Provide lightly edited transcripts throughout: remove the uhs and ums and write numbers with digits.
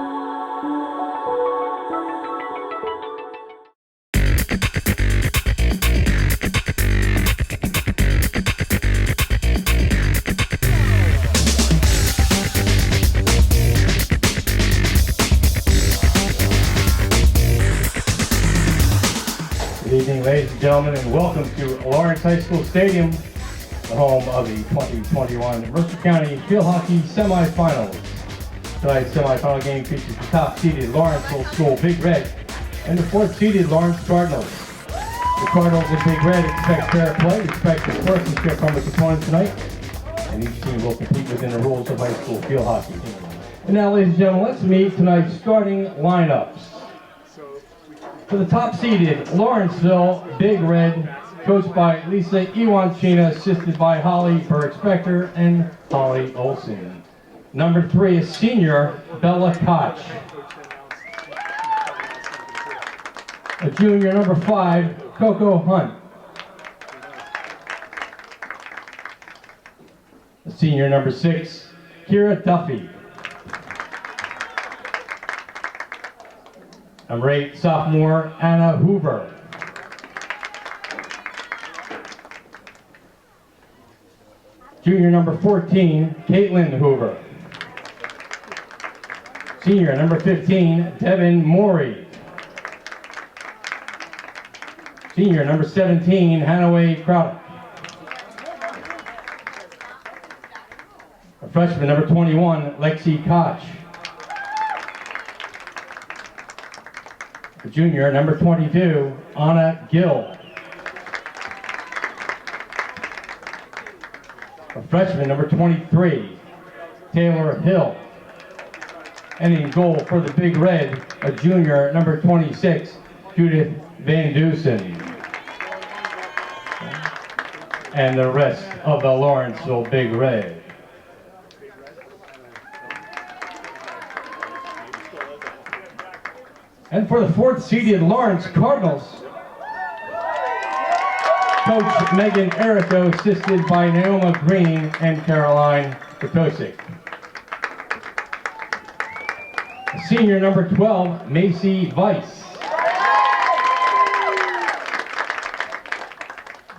Good evening, ladies and gentlemen, and welcome to Lawrence High School Stadium, the home of the 2021 Mercer County Field Hockey Semifinals. Tonight's semifinal game features the top-seeded Lawrenceville School Big Red and the fourth-seeded Lawrence Cardinals. The Cardinals and Big Red expect fair play, expect the sportsmanship from its opponents tonight, and each team will compete within the rules of high school field hockey. And now, ladies and gentlemen, let's meet tonight's starting lineups. For the top-seeded Lawrenceville Big Red, coached by Lisa Iwanchina, assisted by Holly Berg-Spector and Holly Olson. Number 3 is senior Bella Koch. A junior, number 5, Coco Hunt. A senior, number 6, Kira Duffy. Number 8, sophomore Anna Hoover. Junior number 14, Caitlin Hoover. Senior number 15, Devin Morey. Senior number 17, Hannaway Craddock. Freshman number 21, Lexi Koch. Junior number 22, Anna Gill. A freshman number 23, Taylor Hill. And in goal for the Big Red, a junior number 26, Judith Van Dusen. And the rest of the Lawrenceville Big Red. And for the fourth-seeded Lawrence Cardinals, Coach Megan Errico, assisted by Naoma Green and Caroline Potosik. Senior number 12, Macy Weiss.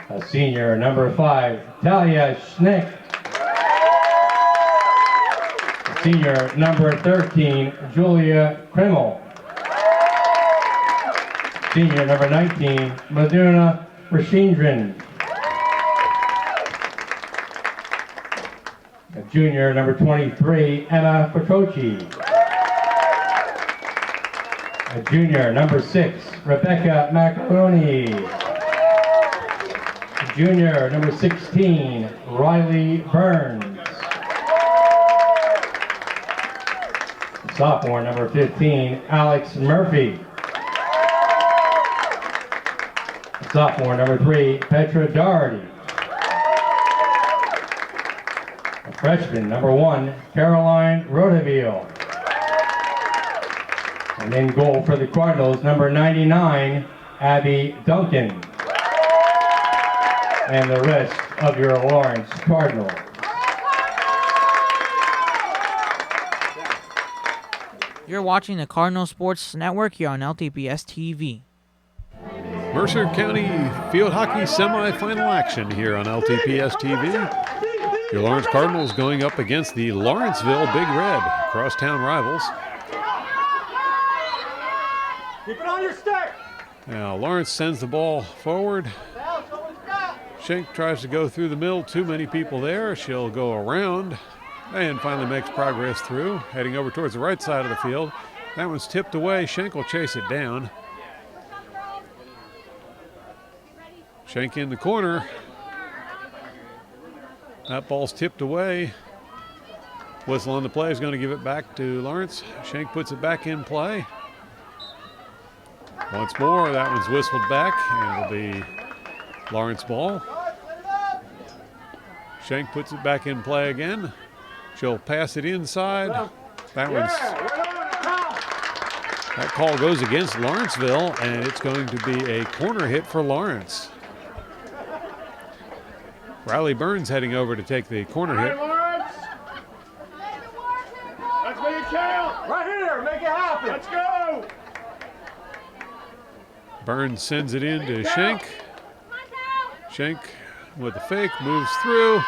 A senior number 5, Talia Schneck. Senior number 13, Julia Kreml. Senior number 19, Madhuna Rashindran. Junior number 23, Emma Petrochi. Junior number 6, Rebecca Macaroni. Junior number 16, Riley Burns. Sophomore number 15, Alex Murphy. Sophomore number 3, Petra Doherty. Freshman number 1, Caroline Rodeville. And in goal for the Cardinals, number 99, Abby Duncan. And the rest of your Lawrence Cardinals. You're watching the Cardinal Sports Network here on LTPS TV. Mercer County Field Hockey semifinal action here on LTPS TV. Your Lawrence Cardinals going up against the Lawrenceville Big Red, crosstown rivals. Keep it on your stick. Now Lawrence sends the ball forward. Schenk tries to go through the middle, too many people there. She'll go around and finally makes progress through, heading over towards the right side of the field. That one's tipped away. Schenk will chase it down. Schenk in the corner. That ball's tipped away. Whistle on the play is going to give it back to Lawrence. Schenk puts it back in play. Once more, that one's whistled back, and it'll be Lawrence ball. Schenk puts it back in play again. She'll pass it inside. That call goes against Lawrenceville, and it's going to be a corner hit for Lawrence. Riley Burns heading over to take the corner hit. Make it count. Right here. Make it happen. Let's go. Burns sends it in to Schenk. Schenk with the fake, moves through.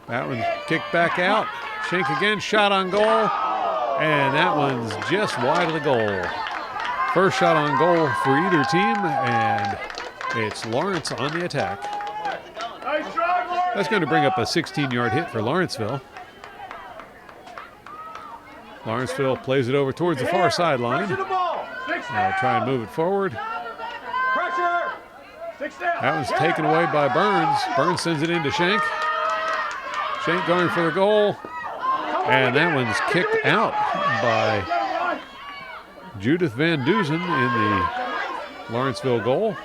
That one kicked back out. Schenk again, shot on goal. And that one's just wide of the goal. First shot on goal for either team, and it's Lawrence on the attack. Nice drive, Lawrence. That's going to bring up a 16-yard hit for Lawrenceville. Lawrenceville plays it over towards the far sideline. Pressure the ball. Six They'll try and move it forward. Pressure. Six down. That one's taken away by Burns. Burns sends it into Schenk. Schenk going for the goal. And that one's kicked out by Judith Van Duzen in the Lawrenceville goal.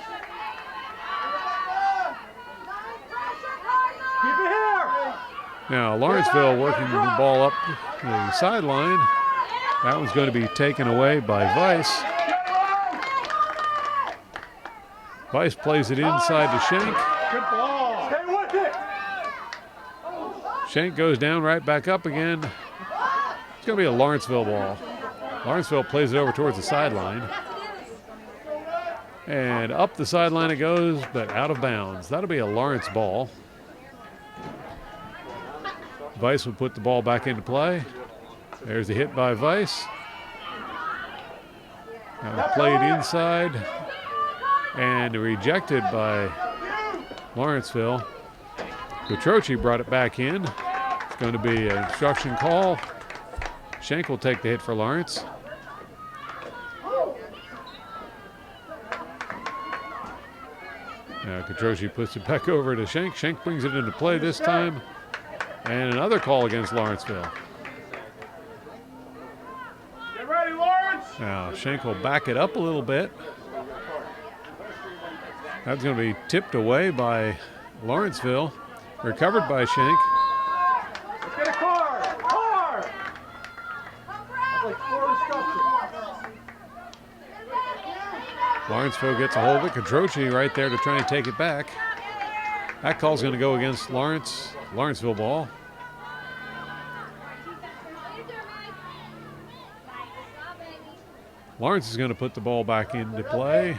Keep it here. Now Lawrenceville working the ball up the sideline. That one's going to be taken away by Weiss. Weiss plays it inside to Schenk. Good ball. Stay with it. Schenk goes down, right back up again. It's going to be a Lawrenceville ball. Lawrenceville plays it over towards the sideline. And up the sideline it goes, but out of bounds. That'll be a Lawrence ball. Weiss will put the ball back into play. There's the hit by Weiss. Now played inside and rejected by Lawrenceville. Kutrochi brought it back in. It's going to be an obstruction call. Schenk will take the hit for Lawrence. Now Kutrochi puts it back over to Schenk. Schenk brings it into play this time. And another call against Lawrenceville. Get ready, Lawrence. Now Schenk will back it up a little bit. That's going to be tipped away by Lawrenceville. Recovered by Schenk. Let's get a card. Card. That's like 4 instructions. Lawrenceville gets a hold of it. Kutrochi right there to try and take it back. That call's going to go against Lawrenceville ball. Lawrence is going to put the ball back into play.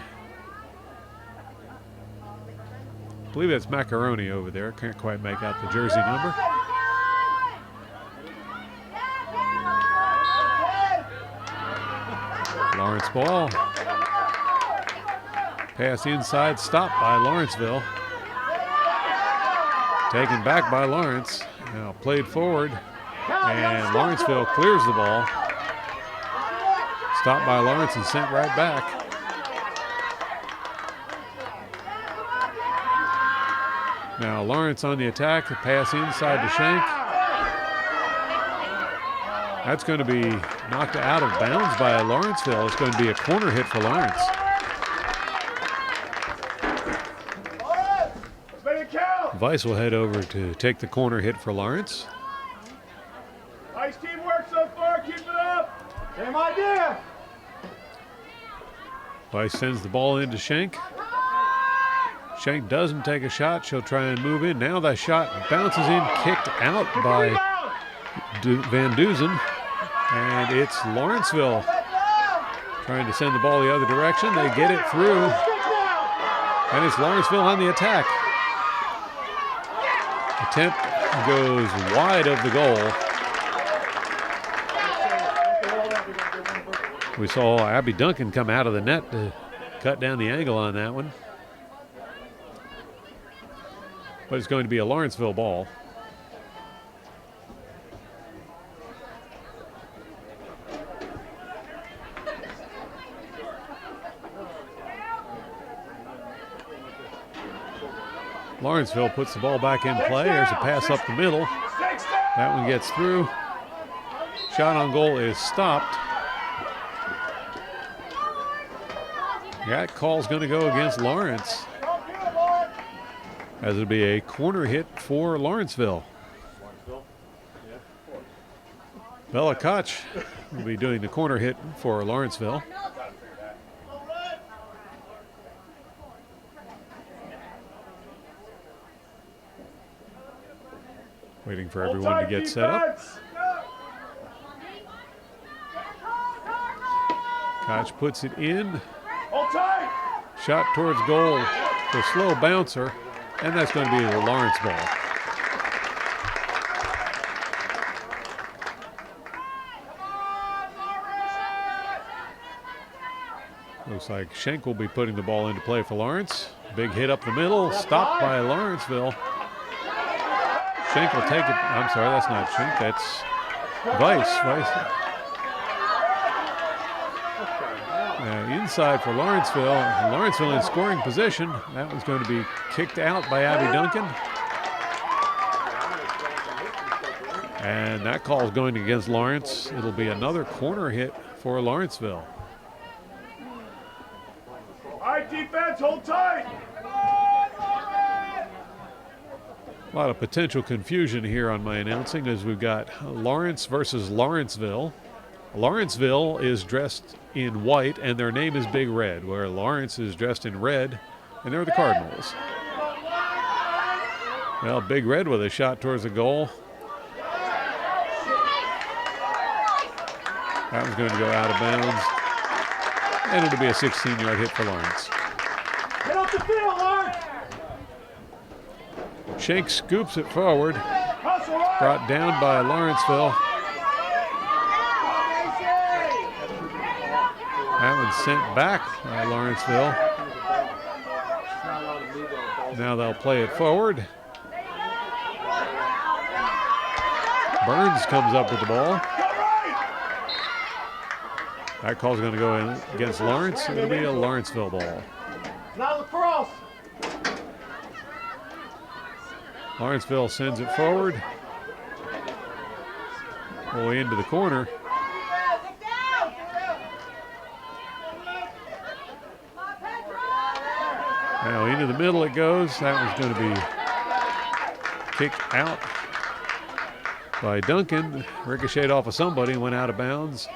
I believe that's Macaroni over there. Can't quite make out the jersey number. Lawrence ball. Pass inside, stopped by Lawrenceville. Taken back by Lawrence. Now played forward. And Lawrenceville clears the ball. Stopped by Lawrence and sent right back. Now Lawrence on the attack. A pass inside to Schenk. That's going to be knocked out of bounds by Lawrenceville. It's going to be a corner hit for Lawrence. Weiss will head over to take the corner hit for Lawrence. Nice teamwork so far. Keep it up. Same idea. Weiss sends the ball into Schenk. Schenk doesn't take a shot. She'll try and move in. Now that shot bounces in, kicked out by Van Duzen. And it's Lawrenceville trying to send the ball the other direction. They get it through. And it's Lawrenceville on the attack. Attempt goes wide of the goal. We saw Abby Duncan come out of the net to cut down the angle on that one. But it's going to be a Lawrenceville ball. Lawrenceville puts the ball back in play. There's a pass up the middle. That one gets through. Shot on goal is stopped. That call's going to go against Lawrence, as it'll be a corner hit for Lawrenceville. Bella Koch will be doing the corner hit for Lawrenceville. Waiting for everyone to get set up. Koch puts it in. Hold tight. Shot towards goal. The slow bouncer. And that's going to be the Lawrence ball. Looks like Schenk will be putting the ball into play for Lawrence. Big hit up the middle, stopped by Lawrenceville. Schenk will take it. I'm sorry, that's not Schenk, that's Weiss. Inside for Lawrenceville. Lawrenceville in scoring position. That one's going to be kicked out by Abby Duncan. And that call is going against Lawrence. It'll be another corner hit for Lawrenceville. All right, defense, hold tight. A lot of potential confusion here on my announcing as we've got Lawrence versus Lawrenceville. Lawrenceville is dressed in white and their name is Big Red, where Lawrence is dressed in red and they're the Cardinals. Well, Big Red with a shot towards the goal. That one's going to go out of bounds. And it'll be a 16-yard hit for Lawrence. Get off the field, Lawrence. Schenk scoops it forward. Hustle, right. Brought down by Lawrenceville. That one's sent back by Lawrenceville. Now they'll play it forward. Burns comes up with the ball. That call's going to go in against Lawrence. It'll be a Lawrenceville ball. Now lacrosse. Lawrenceville sends it forward. Way into the corner. Now into the middle it goes. That was going to be kicked out by Duncan. Ricocheted off of somebody and went out of bounds.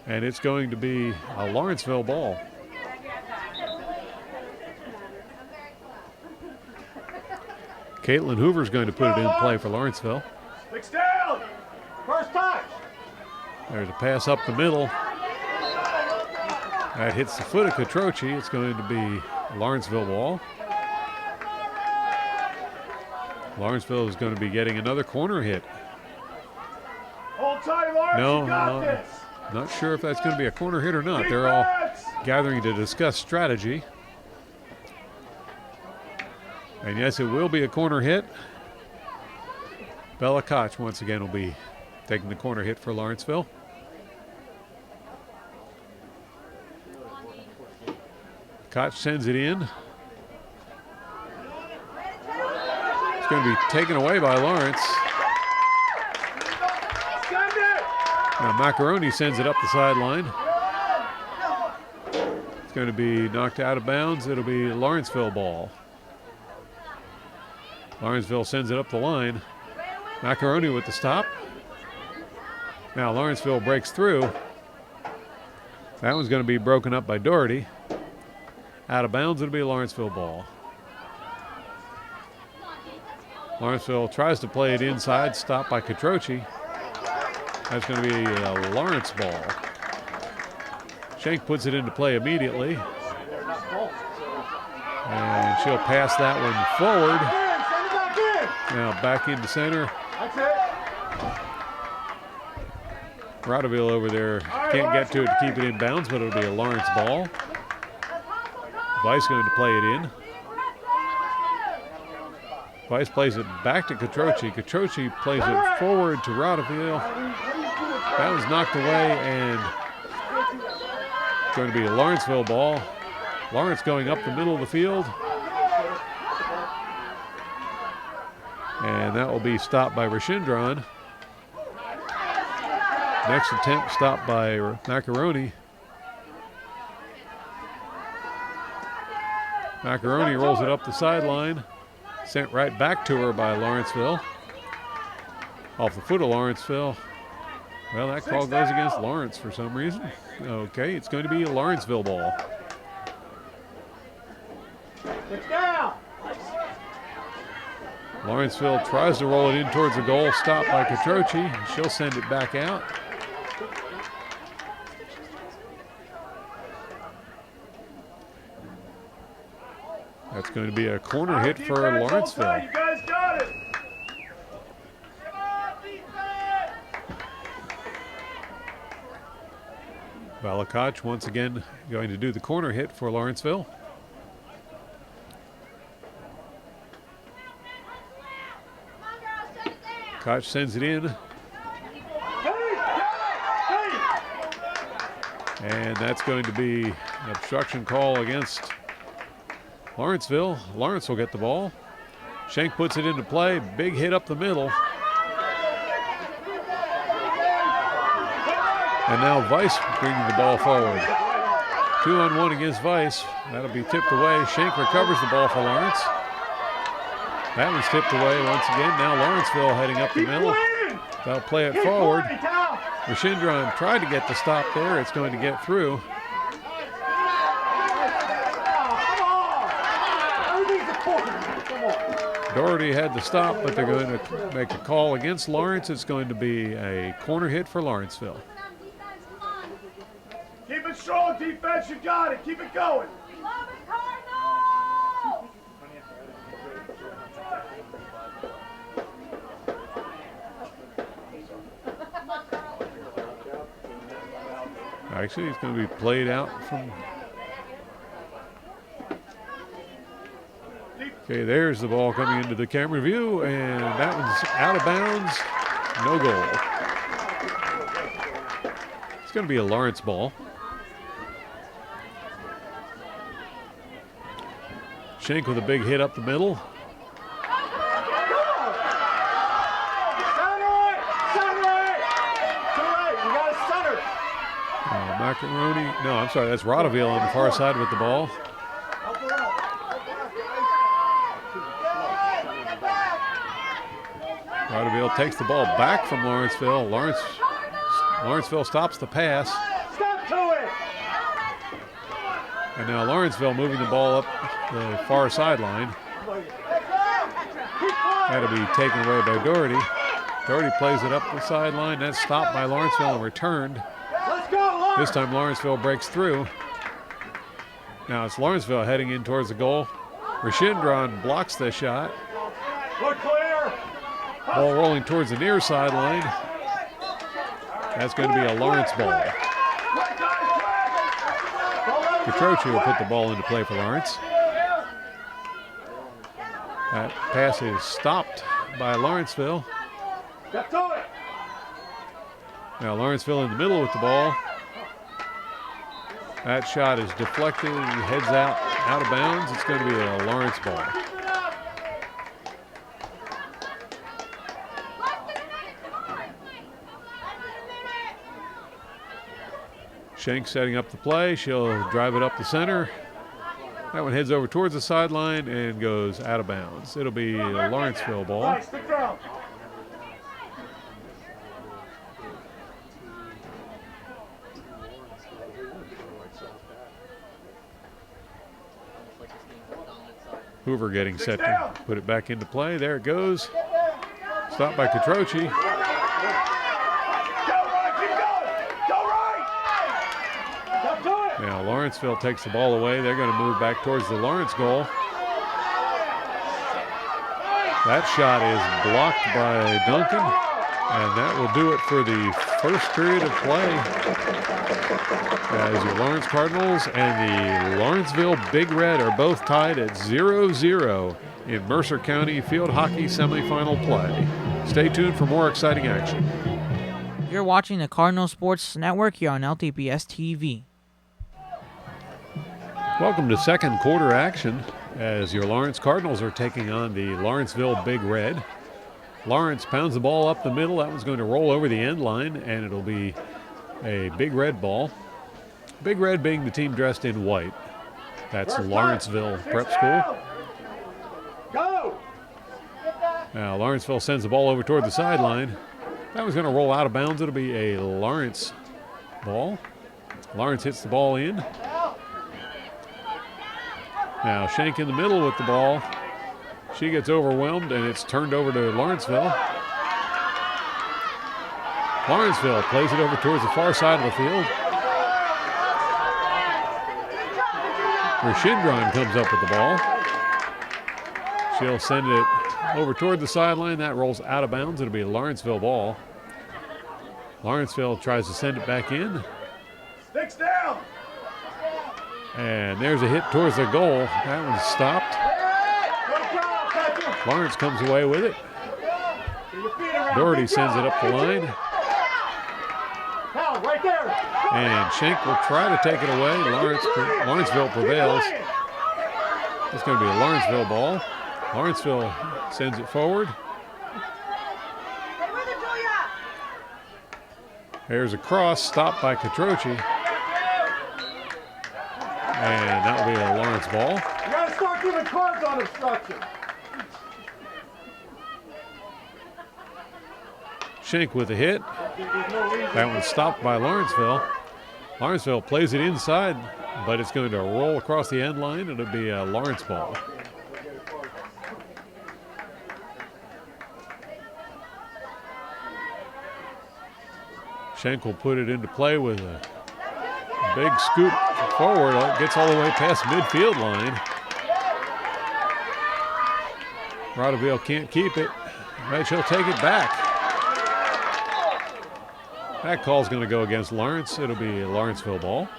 And it's going to be a Lawrenceville ball. Caitlin Hoover's going to put it in play for Lawrenceville. Six down. First touch. There's a pass up the middle. That hits the foot of Catroci. It's going to be a Lawrenceville ball. Lawrenceville is going to be getting another corner hit. Hold tight, Lawrence. No, You got this. not sure if that's going to be a corner hit or not. They're all gathering to discuss strategy. And yes, it will be a corner hit. Bella Koch once again will be taking the corner hit for Lawrenceville. Koch sends it in. It's going to be taken away by Lawrence. Now Macaroni sends it up the sideline. It's going to be knocked out of bounds. It'll be a Lawrenceville ball. Lawrenceville sends it up the line. Macaroni with the stop. Now Lawrenceville breaks through. That one's going to be broken up by Doherty. Out of bounds, it'll be a Lawrenceville ball. Lawrenceville tries to play it inside, stopped by Catroci. That's going to be a Lawrence ball. Schenk puts it into play immediately. And she'll pass that one forward. Now back into center. Rodaville over there can't get to it to keep it in bounds, but it'll be a Lawrence ball. Weiss going to play it in. Weiss plays it back to Catroci. Catroci plays it forward to Rodaville. That was knocked away and it's going to be a Lawrenceville ball. Lawrence going up the middle of the field. And that will be stopped by Rashindron. Next attempt stopped by Macaroni. Macaroni rolls it up the sideline. Sent right back to her by Lawrenceville. Off the foot of Lawrenceville. Well, that call goes against Lawrence for some reason. Okay, it's going to be a Lawrenceville ball. Lawrenceville tries to roll it in towards the goal, stopped by Catroci. She'll send it back out. That's going to be a corner hit for Defense, hold Lawrenceville. tight, you guys got it. Balakach once again going to do the corner hit for Lawrenceville. Koch sends it in. And that's going to be an obstruction call against Lawrenceville. Lawrence will get the ball. Schenk puts it into play. Big hit up the middle. And now Weiss bringing the ball forward. 2-on-1 against Weiss. That'll be tipped away. Schenk recovers the ball for Lawrence. That one's tipped away once again. Now Lawrenceville heading up the middle. They'll play it forward. Rashindran tried to get the stop there. It's going to get through. Doherty had the stop, but they're going to make a call against Lawrence. It's going to be a corner hit for Lawrenceville. Keep it strong, defense. You got it. Keep it going. Actually, it's going to be played out from. Okay, there's the ball coming into the camera view, and that one's out of bounds. No goal. It's going to be a Lawrence ball. Schenk with a big hit up the middle. Macaroni. No, I'm sorry. That's Rodeville on the far side with the ball. Rodeville takes the ball back from Lawrenceville. Lawrenceville stops the pass. Stop to it. And now Lawrenceville moving the ball up the far sideline. That'll be taken away by Doherty. Doherty plays it up the sideline. That's stopped by Lawrenceville and returned. This time Lawrenceville breaks through. Now it's Lawrenceville heading in towards the goal. Rashindran blocks the shot. Look clear. Ball rolling towards the near sideline. That's going to be a Lawrence ball. Petrochi will put the ball into play for Lawrence. That pass is stopped by Lawrenceville. Now Lawrenceville in the middle with the ball. That shot is deflected. He heads out of bounds. It's going to be a Lawrence ball. Schenk setting up the play. She'll drive it up the center. That one heads over towards the sideline and goes out of bounds. It'll be a Lawrenceville ball. Hoover getting set to put it back into play. There it goes. Stopped by Catroci. Now Lawrenceville takes the ball away. They're going to move back towards the Lawrence goal. That shot is blocked by Duncan, and that will do it for the first period of play as your Lawrence Cardinals and the Lawrenceville Big Red are both tied at 0-0 in Mercer County Field Hockey semifinal play. Stay tuned for more exciting action. You're watching the Cardinal Sports Network here on LTPS TV. Welcome to second quarter action as your Lawrence Cardinals are taking on the Lawrenceville Big Red. Lawrence pounds the ball up the middle. That one's going to roll over the end line, and it'll be a Big Red ball. Big Red being the team dressed in white. That's Lawrenceville Prep School. Go! Now Lawrenceville sends the ball over toward the sideline. That was going to roll out of bounds. It'll be a Lawrence ball. Lawrence hits the ball in. Now Schenk in the middle with the ball. She gets overwhelmed, and it's turned over to Lawrenceville. Lawrenceville plays it over towards the far side of the field. Rashindran comes up with the ball. She'll send it over toward the sideline. That rolls out of bounds. It'll be a Lawrenceville ball. Lawrenceville tries to send it back in. Sticks down. And there's a hit towards the goal. That one's stopped. Lawrence comes away with it. Doherty sends it up the line. And Schenk will try to take it away. Lawrenceville prevails. It's going to be a Lawrenceville ball. Lawrenceville sends it forward. There's a cross, stopped by Catroci. And that will be a Lawrence ball. You got to start giving cards on obstruction. Schenk with a hit. That one's stopped by Lawrenceville. Lawrenceville plays it inside, but it's going to roll across the end line. It'll be a Lawrence ball. Schenk will put it into play with a big scoop forward. It gets all the way past midfield line. Rodaville can't keep it, but she'll take it back. That call's going to go against Lawrence. It'll be a Lawrenceville ball.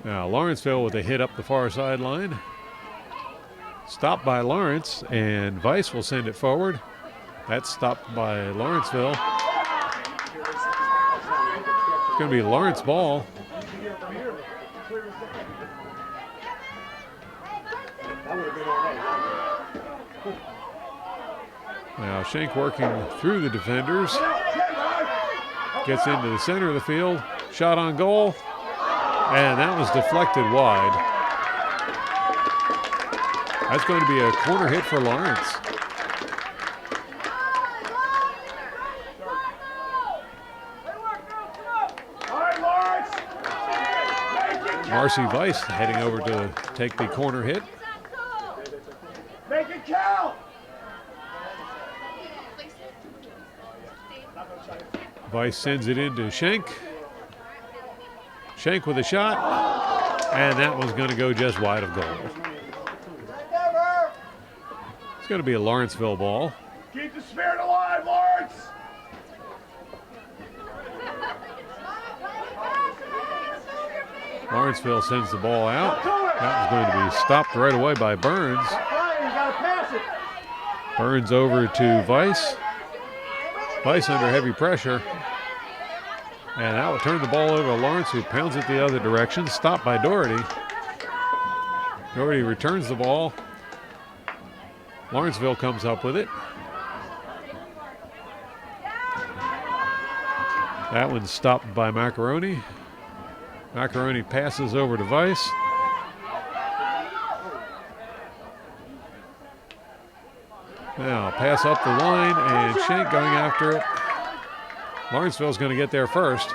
Now Lawrenceville with a hit up the far sideline. Stopped by Lawrence, and Weiss will send it forward. That's stopped by Lawrenceville. It's going to be a Lawrence ball. Now Schenk working through the defenders. Gets into the center of the field. Shot on goal. And that was deflected wide. That's going to be a corner hit for Lawrence. Marcy Weiss heading over to take the corner hit. Make it count. Weiss sends it into Schenk. Schenk with a shot, and that one's going to go just wide of goal. It's going to be a Lawrenceville ball. Keep the spirit alive, Lawrence. Lawrenceville sends the ball out. That was going to be stopped right away by Burns. Burns over to Weiss. Weiss under heavy pressure. And that will turn the ball over to Lawrence, who pounds it the other direction. Stopped by Doherty. Doherty returns the ball. Lawrenceville comes up with it. That one's stopped by Macaroni. Macaroni passes over to Weiss. Now pass up the line, and Schenk going after it. Lawrenceville's going to get there first.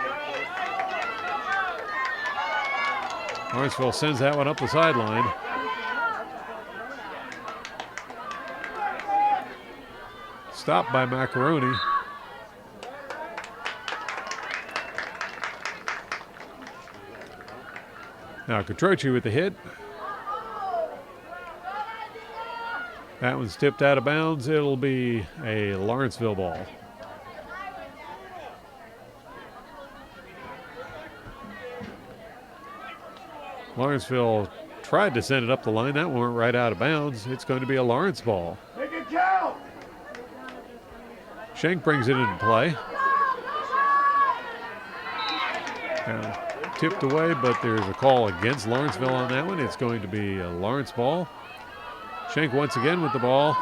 Lawrenceville sends that one up the sideline. Stopped by Macaroni. Now Catroci with the hit. That one's tipped out of bounds. It'll be a Lawrenceville ball. Lawrenceville tried to send it up the line. That one went right out of bounds. It's going to be a Lawrence ball. Make it count. Schenk brings it into play. Now, tipped away, but there's a call against Lawrenceville on that one. It's going to be a Lawrence ball. Schenk once again with the ball.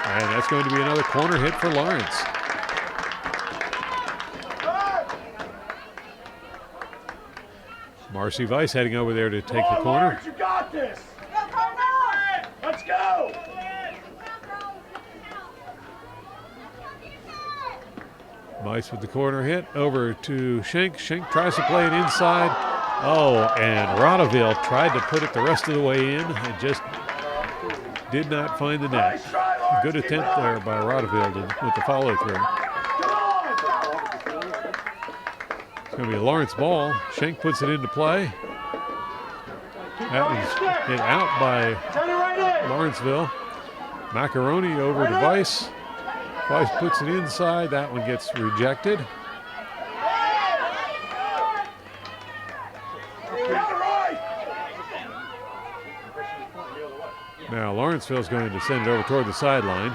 And that's going to be another corner hit for Lawrence. Marcy Weiss heading over there to take the corner. Lawrence, you got this. Let's go. Weiss with the corner hit over to Schenk. Schenk tries to play it inside. Oh, and Rodaville tried to put it the rest of the way in and just did not find the net. Good attempt there by Rodaville with the follow through. going to be a Lawrence ball. Schenk puts it into play. That was hit out by Lawrenceville. Macaroni over to Weiss. Weiss puts it inside. That one gets rejected. Now Lawrenceville's going to send it over toward the sideline.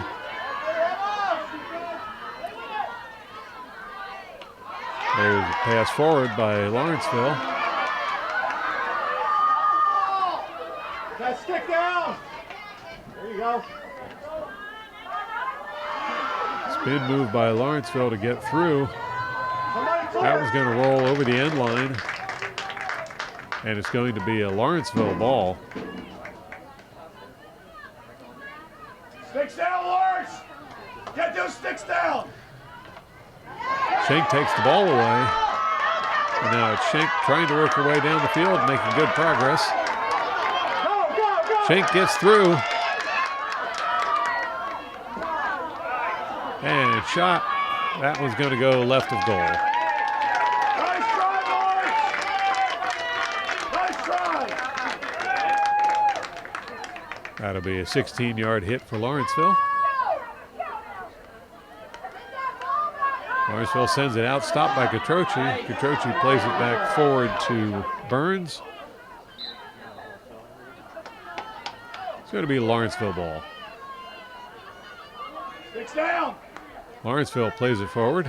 There's a pass forward by Lawrenceville. That stick down. There you go. Spin move by Lawrenceville to get through. That was going to roll over the end line. And it's going to be a Lawrenceville ball. Sticks down, Lawrence. Get those sticks down. Schenk takes the ball away. And now it's Schenk trying to work her way down the field, making good progress. Go, go, go. Schenk gets through. And it's shot. That one's going to go left of goal. Nice try, Lawrence. Nice try. That'll be a 16-yard hit for Lawrenceville. Lawrenceville sends it out, stopped by Catroci. Catroci plays it back forward to Burns. It's going to be a Lawrenceville ball. Sticks down. Lawrenceville plays it forward.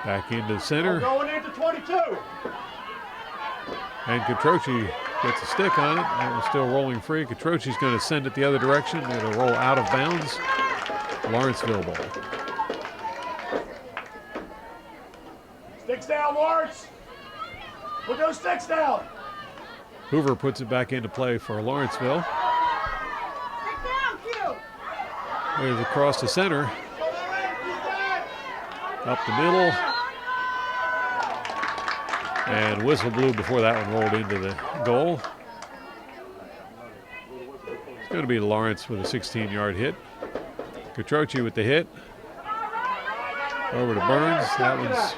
Back into the center. Going into 22. And Catroci gets a stick on it. That one's still rolling free. Catroci's going to send it the other direction. It'll roll out of bounds. Lawrenceville ball. Sticks down, Lawrence. Put those sticks down. Hoover puts it back into play for Lawrenceville. There's across the center. Up the middle. And whistle blew before that one rolled into the goal. It's going to be Lawrence with a 16-yard hit. Catroci with the hit. Over to Burns. That one's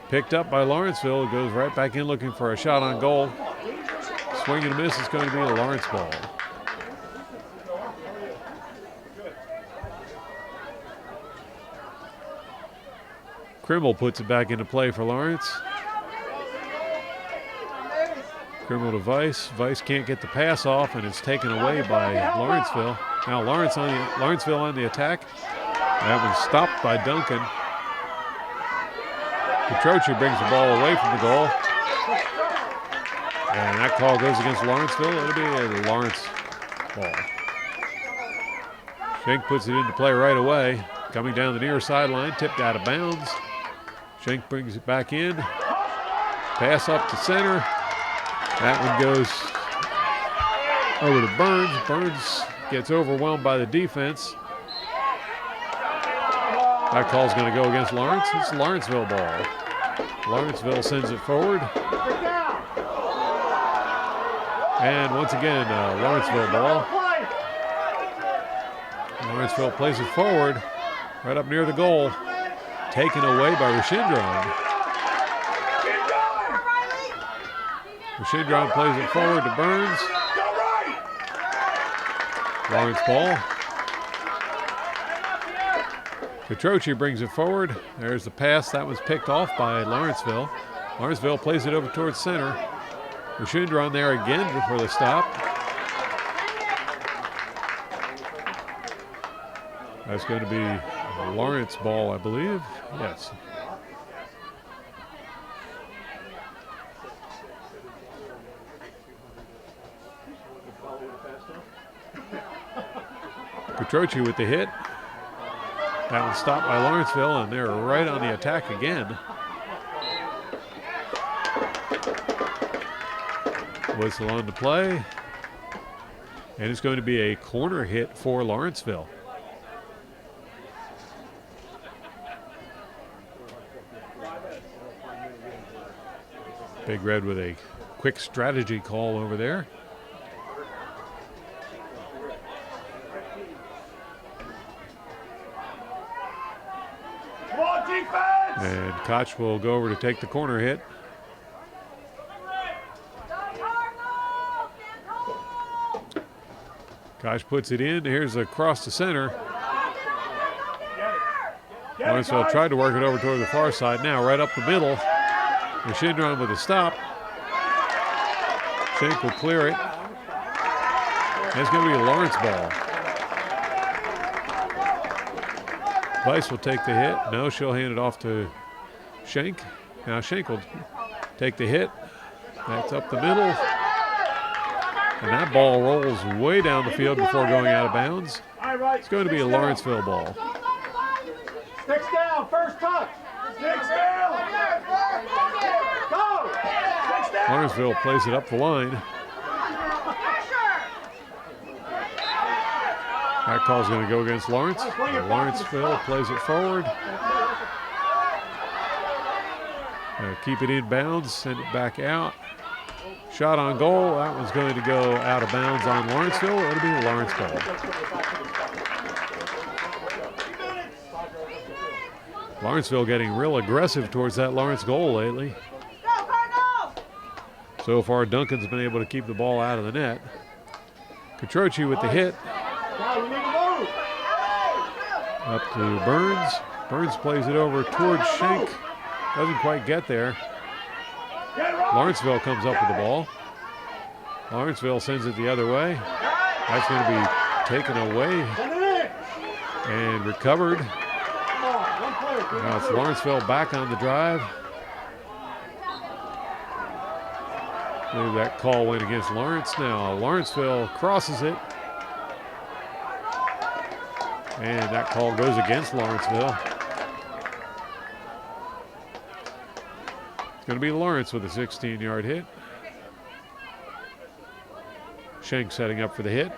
picked up by Lawrenceville. It goes right back in looking for a shot on goal. Swing and a miss. It's going to be a Lawrence ball. Krimmel puts it back into play for Lawrence. Krimmel to Weiss. Weiss can't get the pass off, and it's taken away by Lawrenceville. Now Lawrenceville on the attack. That one's stopped by Duncan. Catroci brings the ball away from the goal. And that call goes against Lawrenceville. It'll be a Lawrence ball. Schenk puts it into play right away. Coming down the near sideline, tipped out of bounds. Schenk brings it back in. Pass up to center. That one goes over to Burns. Burns gets overwhelmed by the defense. That call's going to go against Lawrence. It's a Lawrenceville ball. Lawrenceville sends it forward. And once again, Lawrenceville ball. Lawrenceville plays it forward, right up near the goal. Taken away by Rashidron. Rashidron plays it forward to Burns. Lawrence ball. Catroci brings it forward. There's the pass. That was picked off by Lawrenceville. Lawrenceville plays it over towards center. Rashidron there again before the stop. That's going to be a Lawrence ball, I believe. Yes. Catroci with the hit. That was stopped by Lawrenceville, and they're right on the attack again. Whistle on the play. And it's going to be a corner hit for Lawrenceville. Big Red with a quick strategy call over there. And Koch will go over to take the corner hit. Koch puts it in. Here's across the center. Lawrenceville tried to work it over toward the far side. Now right up the middle. Machindron with a stop. Shank will clear it. That's going to be a Lawrence ball. Weiss will take the hit. No, she'll hand it off to Shank. Now Shank will take the hit. That's up the middle. And that ball rolls way down the field before going out of bounds. It's going to be a Lawrenceville ball. Sticks down, first touch. Sticks down. Go. Sticks down. Lawrenceville plays it up the line. That call's going to go against Lawrence. Lawrenceville plays it forward. Keep it in bounds, send it back out. Shot on goal. That one's going to go out of bounds on Lawrenceville. It'll be a Lawrence ball. Lawrenceville getting real aggressive towards that Lawrence goal lately. So far, Duncan's been able to keep the ball out of the net. Catroci with the hit. Up to Burns. Burns plays it over towards Shank. Doesn't quite get there. Lawrenceville comes up with the ball. Lawrenceville sends it the other way. That's going to be taken away and recovered. Now it's Lawrenceville back on the drive. I believe that call went against Lawrence. Now Lawrenceville crosses it. And that call goes against Lawrenceville. It's going to be Lawrence with a 16-yard hit. Shank setting up for the hit.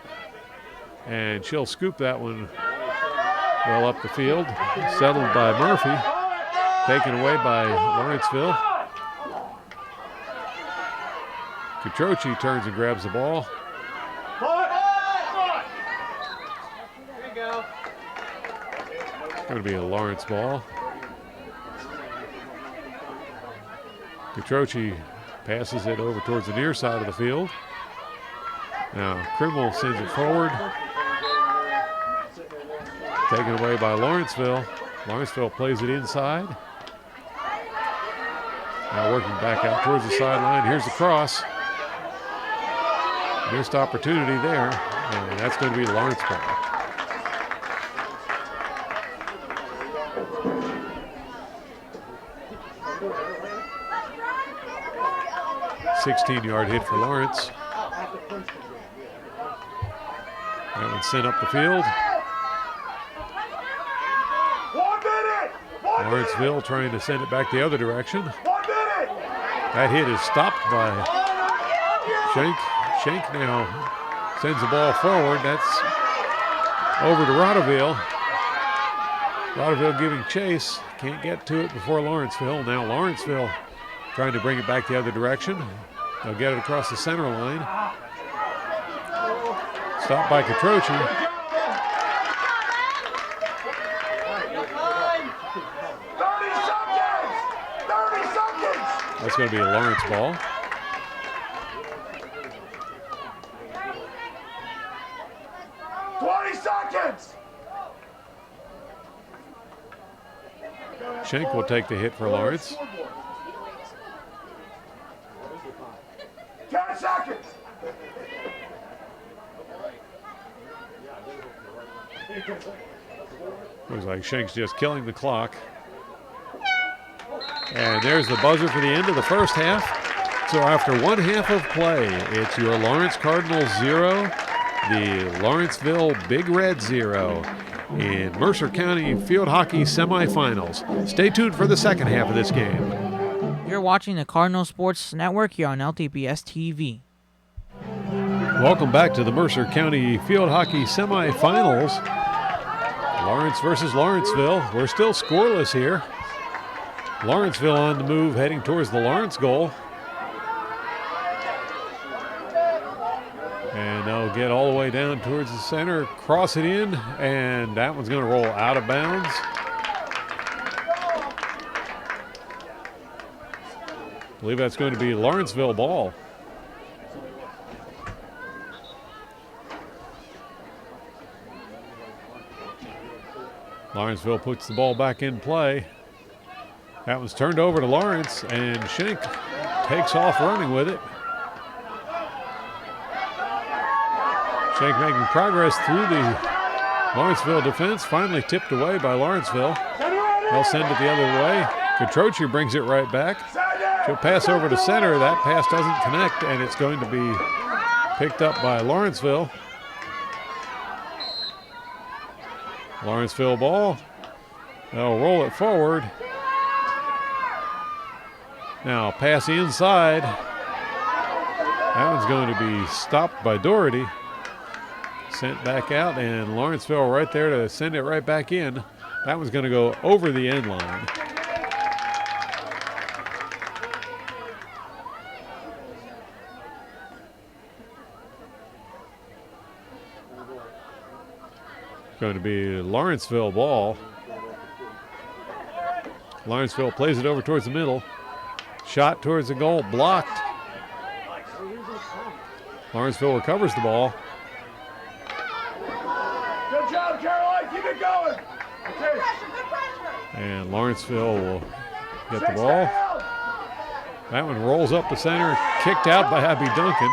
And she'll scoop that one well up the field. Settled by Murphy. Taken away by Lawrenceville. Catroci turns and grabs the ball. It's going to be a Lawrence ball. Catroci passes it over towards the near side of the field. Now Krimmel sends it forward. Taken away by Lawrenceville. Lawrenceville plays it inside. Now working back out towards the sideline. Here's the cross. Missed opportunity there. And that's going to be Lawrence ball. $16-yard hit for Lawrence. That one sent up the field. Lawrenceville trying to send it back the other direction. That hit is stopped by Shank. Shank now sends the ball forward. That's over to Rotteville. Rotteville giving chase. Can't get to it before Lawrenceville. Now Lawrenceville trying to bring it back the other direction. They'll get it across the center line. Stopped by Catroci. 30 seconds! That's going to be a Lawrence ball. Shank will take the hit for Lawrence. 10 seconds! Looks like Shank's just killing the clock. And there's the buzzer for the end of the first half. So after one half of play, it's your Lawrence Cardinals 0, the Lawrenceville Big Red 0 in Mercer County Field Hockey semifinals. Stay tuned for the second half of this game. You're watching the Cardinal Sports Network here on LTPS TV. Welcome back to the Mercer County Field Hockey semifinals. Lawrence versus Lawrenceville. We're still scoreless here. Lawrenceville on the move, heading towards the Lawrence goal. And they'll get all the way down towards the center, cross it in, and that one's going to roll out of bounds. believe that's going to be Lawrenceville ball. Lawrenceville puts the ball back in play. That one's turned over to Lawrence, and Schenk takes off running with it. Schenk making progress through the Lawrenceville defense, finally tipped away by Lawrenceville. They'll send it the other way. Catroci brings it right back. She'll pass over to center. That pass doesn't connect, and it's going to be picked up by Lawrenceville. Lawrenceville ball. They'll roll it forward. Now pass inside. That one's going to be stopped by Doherty. Sent back out, and Lawrenceville right there to send it right back in. That one's going to go over the end line. Going to be Lawrenceville ball. Lawrenceville plays it over towards the middle. Shot towards the goal, blocked. Lawrenceville recovers the ball. Good job, Caroline. Keep it going. Okay. And Lawrenceville will get the ball. That one rolls up the center, kicked out by Abby Duncan.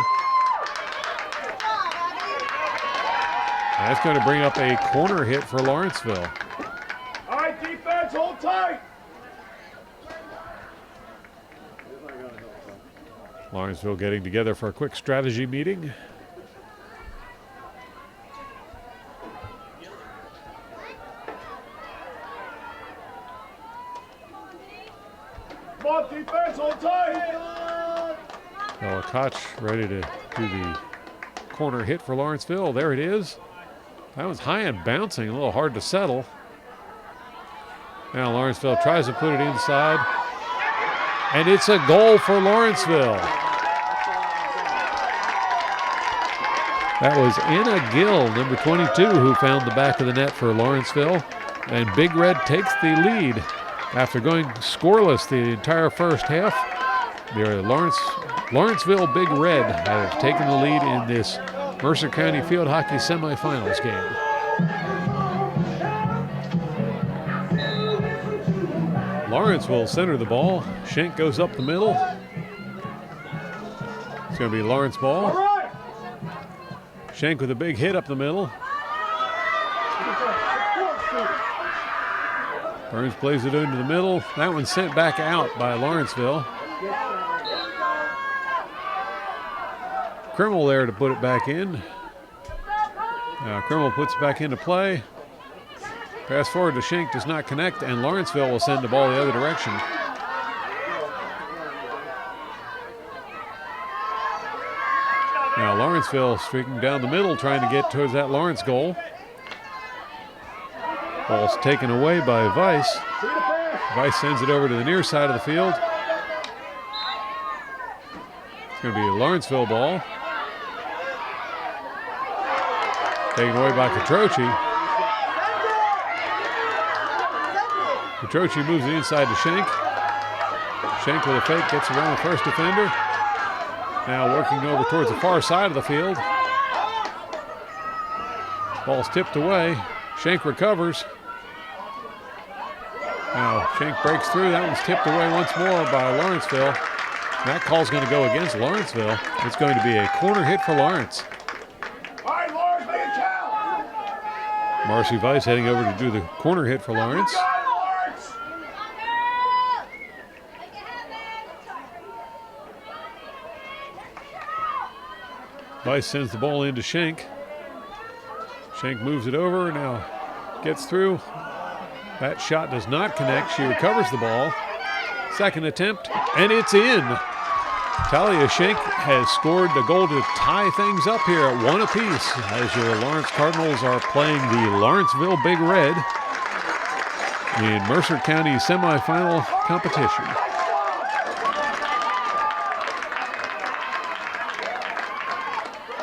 That's going to bring up a corner hit for Lawrenceville. All right, defense, hold tight. Lawrenceville getting together for a quick strategy meeting. Come on, defense, hold tight. Koch ready to do the corner hit for Lawrenceville. There it is. That was high and bouncing, a little hard to settle. Now Lawrenceville tries to put it inside. And it's a goal for Lawrenceville. That was Anna Gill, number 22, who found the back of the net for Lawrenceville. And Big Red takes the lead after going scoreless the entire first half. The Lawrenceville Big Red have taken the lead in this Mercer County Field Hockey semifinals game. Lawrence will center the ball. Schenk goes up the middle. It's going to be Lawrence ball. Schenk with a big hit up the middle. Burns plays it into the middle. That one's sent back out by Lawrenceville. Krimmel there to put it back in. Now Krimmel puts it back into play. Pass forward to Schenk, does not connect, and Lawrenceville will send the ball the other direction. Now Lawrenceville streaking down the middle, trying to get towards that Lawrence goal. Ball's taken away by Weiss. Weiss sends it over to the near side of the field. It's going to be a Lawrenceville ball. Taken away by Catroci. Catroci moves it inside to Schenk. Schenk with a fake gets around the first defender. Now working over towards the far side of the field. Ball's tipped away. Schenk recovers. Now Schenk breaks through. That one's tipped away once more by Lawrenceville. That call's going to go against Lawrenceville. It's going to be a corner hit for Lawrence. All right, Lawrence, make it count. Marcy Weiss heading over to do the corner hit for Lawrence. Weiss sends the ball into Schenk. Schenk moves it over, now gets through. That shot does not connect. She recovers the ball. Second attempt, and it's in. Talia Schenk has scored the goal to tie things up here at 1 apiece as your Lawrence Cardinals are playing the Lawrenceville Big Red in Mercer County semifinal competition.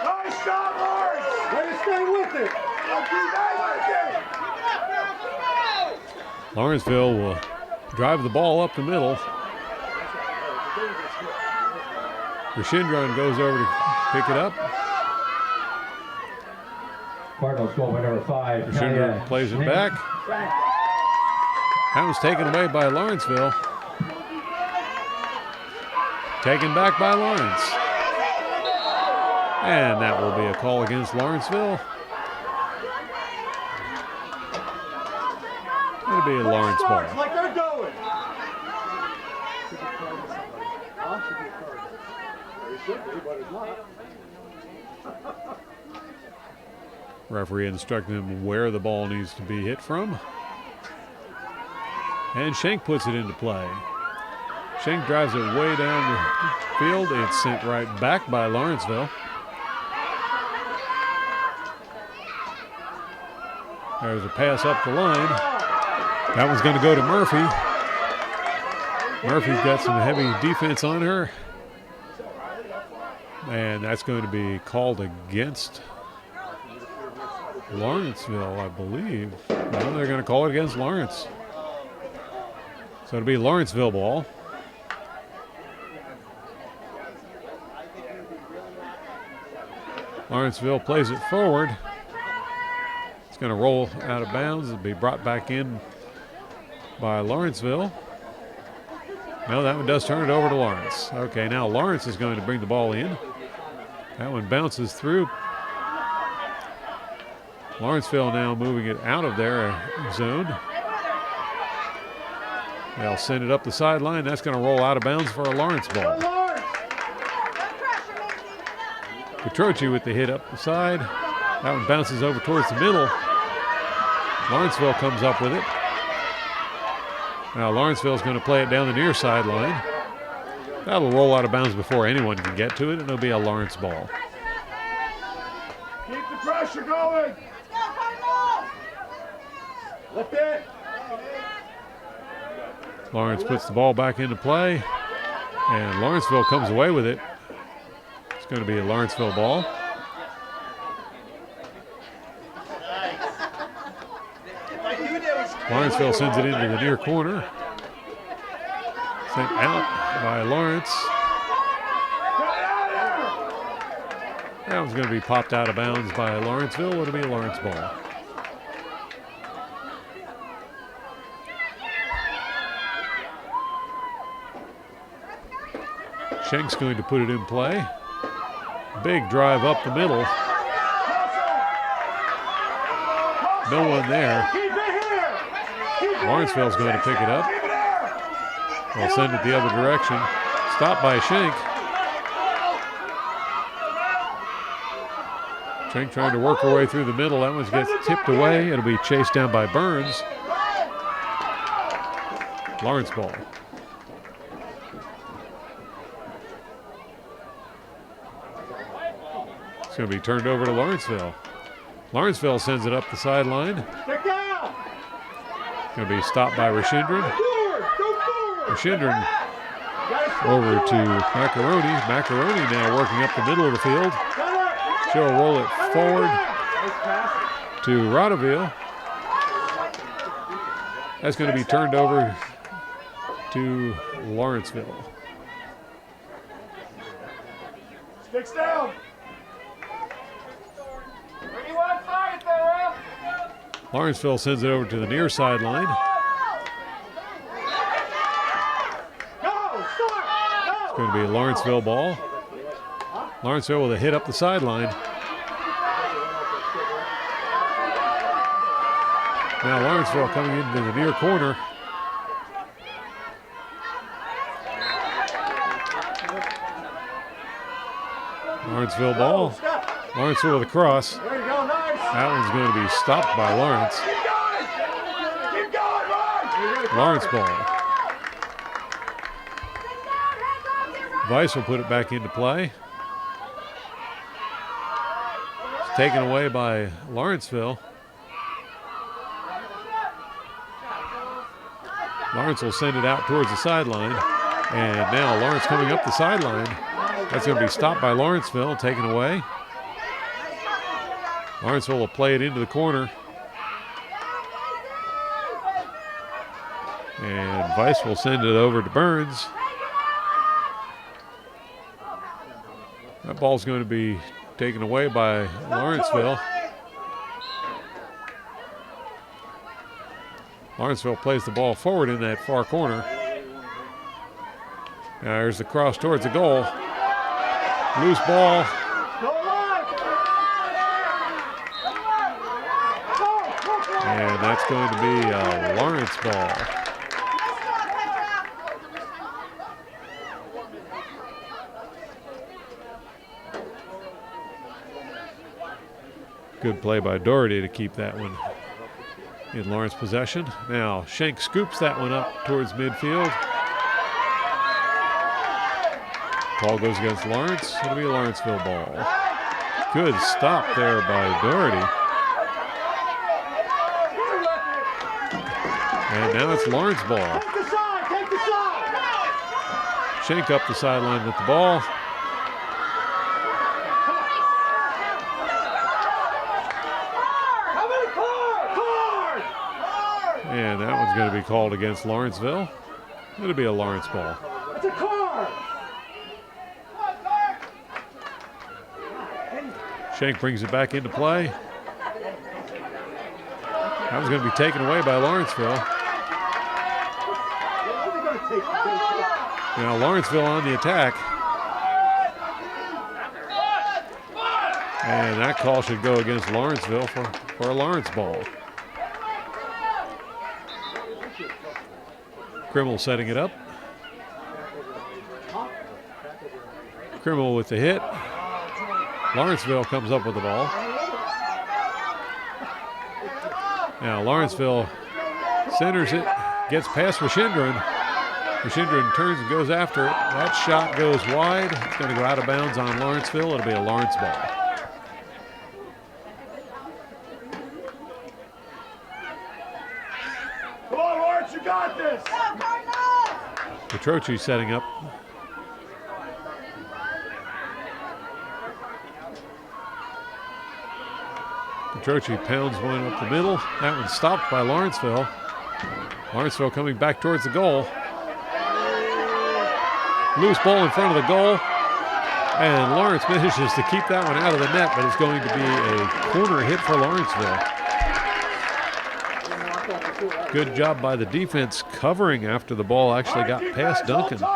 Nice job, Lawrence. Way to stay with it. Lawrenceville will drive the ball up the middle. Rashindron goes over to pick it up. Cardinals goal by number 5. Rashindron plays it back. That was taken away by Lawrenceville. Taken back by Lawrence. And that will be a call against Lawrenceville. It'll be a Lawrence ball. Like they're doing. Referee instructing him where the ball needs to be hit from. And Schenk puts it into play. Schenk drives it way down the field. It's sent right back by Lawrenceville. There's a pass up the line. That one's going to go to Murphy. Murphy's got some heavy defense on her. And that's going to be called against Lawrenceville, I believe. No, they're going to call it against Lawrence. So it'll be Lawrenceville ball. Lawrenceville plays it forward. It's going to roll out of bounds. It'll be brought back in by Lawrenceville. No, that one does turn it over to Lawrence. Okay, now Lawrence is going to bring the ball in. That one bounces through. Lawrenceville now moving it out of their zone. They'll send it up the sideline. That's going to roll out of bounds for a Lawrence ball. Petroci with the hit up the side. That one bounces over towards the middle. Lawrenceville comes up with it. Now Lawrenceville's going to play it down the near sideline. That'll roll out of bounds before anyone can get to it, and it'll be a Lawrence ball. Keep the pressure going. Lift it. Lawrence puts the ball back into play, and Lawrenceville comes away with it. It's going to be a Lawrenceville ball. Lawrenceville sends it into the near corner. Sent out by Lawrence. That one's going to be popped out of bounds by Lawrenceville. It'll be a Lawrence ball. Schenk's going to put it in play. Big drive up the middle. No one there. Lawrenceville's going to pick it up. They'll send it the other direction. Stopped by Schenk. Schenk trying to work her way through the middle. That one gets tipped away. It'll be chased down by Burns. Lawrence ball. It's going to be turned over to Lawrenceville. Lawrenceville sends it up the sideline. Going to be stopped by Rashindron. Rashindron over to Macaroni. Macaroni now working up the middle of the field. She'll roll it forward to Rodeville. That's going to be turned over to Lawrenceville. Sticks down. Lawrenceville sends it over to the near sideline. It's going to be a Lawrenceville ball. Lawrenceville with a hit up the sideline. Now Lawrenceville coming into the near corner. Lawrenceville ball. Lawrenceville with a cross. That one's going to be stopped by Lawrence. Keep going, Ron. Lawrence ball. Weiss will put it back into play. It's taken away by Lawrenceville. Lawrence will send it out towards the sideline. And now Lawrence coming up the sideline. That's going to be stopped by Lawrenceville, taken away. Lawrenceville will play it into the corner. And Weiss will send it over to Burns. That ball's going to be taken away by Lawrenceville. Lawrenceville plays the ball forward in that far corner. Now here's the cross towards the goal. Loose ball. And that's going to be a Lawrence ball. Good play by Doherty to keep that one in Lawrence possession. Now Schenk scoops that one up towards midfield. Ball goes against Lawrence. It'll be a Lawrenceville ball. Good stop there by Doherty. And now it's Lawrence ball. Take the side. Schenk up the sideline with the ball. And that one's going to be called against Lawrenceville. It'll be a Lawrence ball. It's a card. Schenk brings it back into play. That was going to be taken away by Lawrenceville. Now Lawrenceville on the attack. And that call should go against Lawrenceville for a Lawrence ball. Krimmel setting it up. Krimmel with the hit. Lawrenceville comes up with the ball. Now Lawrenceville centers it, gets past Rashindran. Rashindran turns and goes after it. That shot goes wide. It's going to go out of bounds on Lawrenceville. It'll be a Lawrence ball. Come on, Lawrence, you got this. Petrochi setting up. Petrochi pounds one up the middle. That one's stopped by Lawrenceville. Lawrenceville coming back towards the goal. Loose ball in front of the goal. And Lawrence manages to keep that one out of the net, but it's going to be a corner hit for Lawrenceville. Good job by the defense covering after the ball actually got past Duncan. Come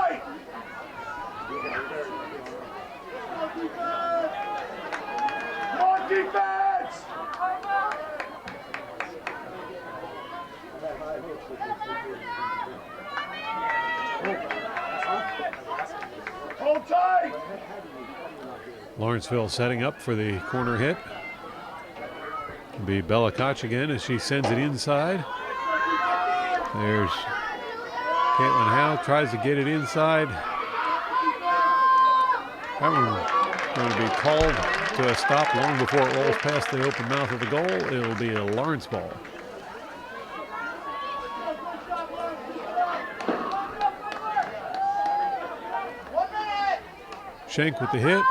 on, defense! Hold tight! Lawrenceville setting up for the corner hit. It'll be Bella Koch again as she sends it inside. There's Caitlin Howe, tries to get it inside. That one's going to be called to a stop long before it rolls past the open mouth of the goal. It'll be a Lawrence ball. Schenk with the hit.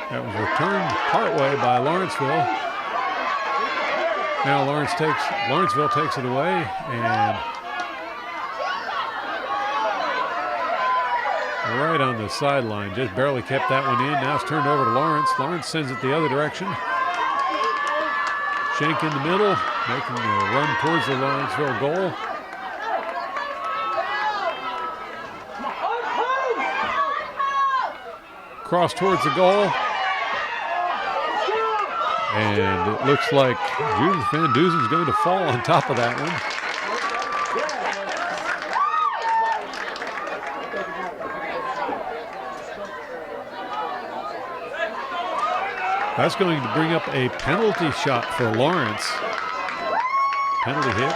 That was returned partway by Lawrenceville. Now Lawrenceville takes it away, and right on the sideline, just barely kept that one in. Now it's turned over to Lawrence. Lawrence sends it the other direction. Schenk in the middle, making a run towards the Lawrenceville goal. Cross towards the goal. And it looks like Judith Van Duzen's going to fall on top of that one. That's going to bring up a penalty shot for Lawrence. Penalty hit.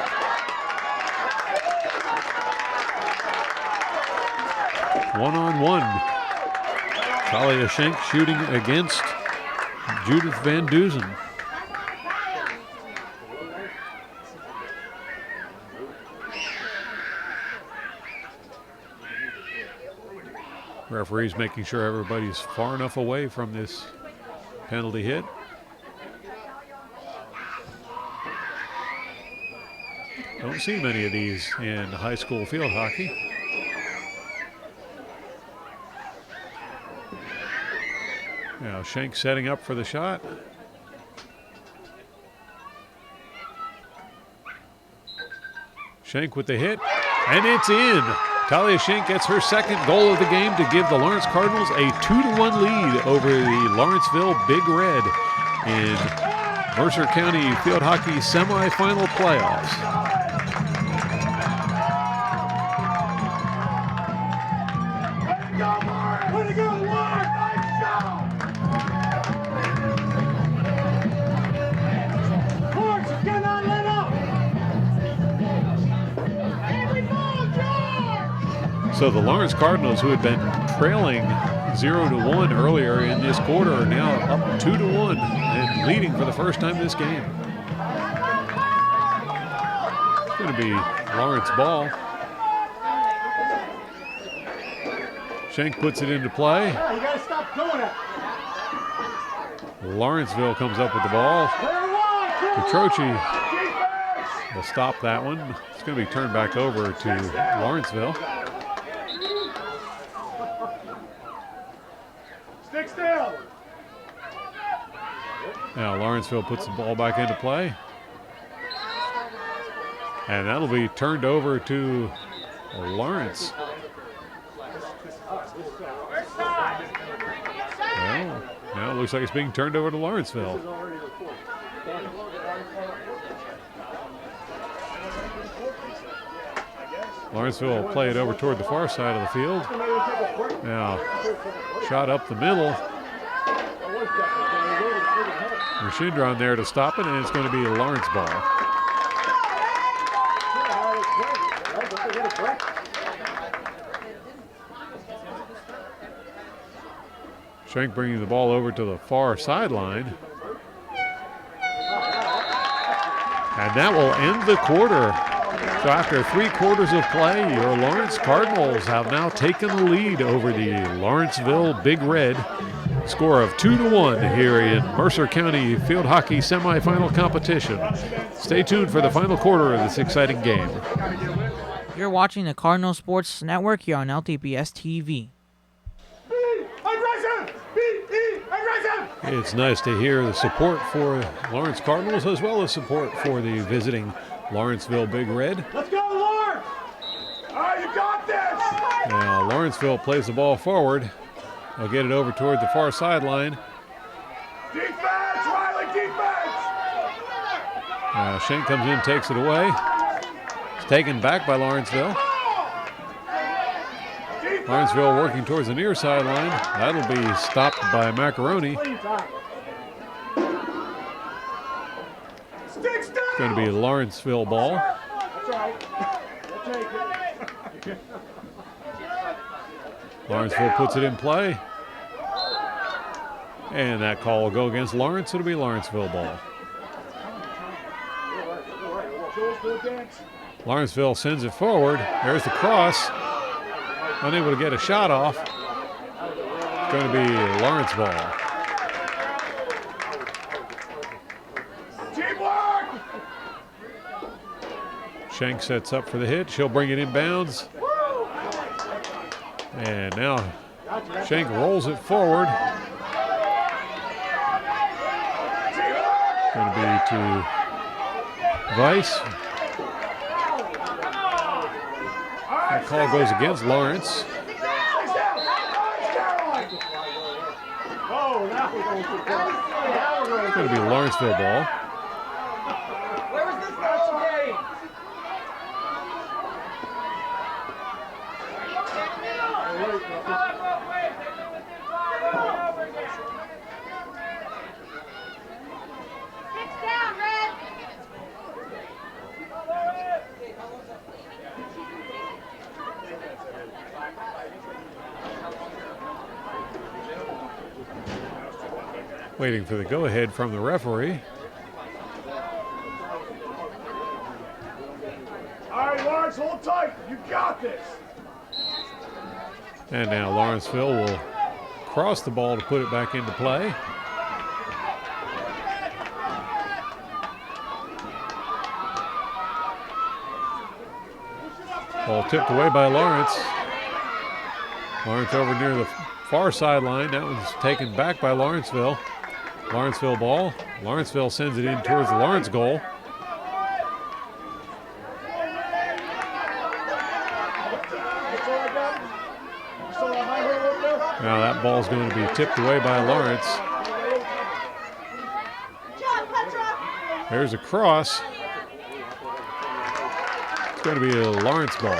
One-on-one. Talia Schenk shooting against Judith Van Duzen. Referee's making sure everybody's far enough away from this penalty hit. Don't see many of these in high school field hockey. Now Schenk setting up for the shot. Schenk with the hit, and it's in. Talia Schenk gets her second goal of the game to give the Lawrence Cardinals a 2-1 lead over the Lawrenceville Big Red in Mercer County Field Hockey semifinal playoffs. Way to go, Lord! Nice job! Lord, you cannot let up! Every ball, George! So the Lawrence Cardinals, who had been trailing 0-1 earlier in this quarter, are now up 2-1 and leading for the first time this game. It's going to be Lawrence ball. Schenk puts it into play. You gotta stop doing it! Lawrenceville comes up with the ball. Petroci will stop that one. It's going to be turned back over to Lawrenceville. Stick still! Now Lawrenceville puts the ball back into play. And that'll be turned over to Lawrence. Well, now it looks like it's being turned over to Lawrenceville. Lawrenceville will play it over toward the far side of the field. Now, shot up the middle. Rashindron there to stop it, and it's going to be a Lawrence ball. Schenk bringing the ball over to the far sideline. And that will end the quarter. So after 3 quarters of play, your Lawrence Cardinals have now taken the lead over the Lawrenceville Big Red. Score of 2-1 here in Mercer County Field Hockey semifinal competition. Stay tuned for the final quarter of this exciting game. You're watching the Cardinal Sports Network here on LTPS TV. It's nice to hear the support for Lawrence Cardinals as well as support for the visiting Lawrenceville Big Red. Let's go, Lord! All right, you got this! Now Lawrenceville plays the ball forward. They'll get it over toward the far sideline. Defense, Riley, defense! Schenk comes in, takes it away. It's taken back by Lawrenceville. Lawrenceville working towards the near sideline. That'll be stopped by Macaroni. It's going to be a Lawrenceville ball. Lawrenceville puts it in play. And that call will go against Lawrence. It'll be Lawrenceville ball. Lawrenceville sends it forward. There's the cross. Unable to get a shot off. It's going to be Lawrence ball. Teamwork! Schenk sets up for the hit. She'll bring it inbounds. And now Schenk rolls it forward. Going to be to Weiss. That call goes against Lawrence. It's going to be a Lawrenceville ball. Waiting for the go-ahead from the referee. All right, Lawrence, hold tight. You got this. And now Lawrenceville will cross the ball to put it back into play. Ball tipped away by Lawrence. Lawrence over near the far sideline. That one's taken back by Lawrenceville. Lawrenceville ball. Lawrenceville sends it in towards the Lawrence goal. Now that ball's going to be tipped away by Lawrence. There's a cross. It's going to be a Lawrence ball.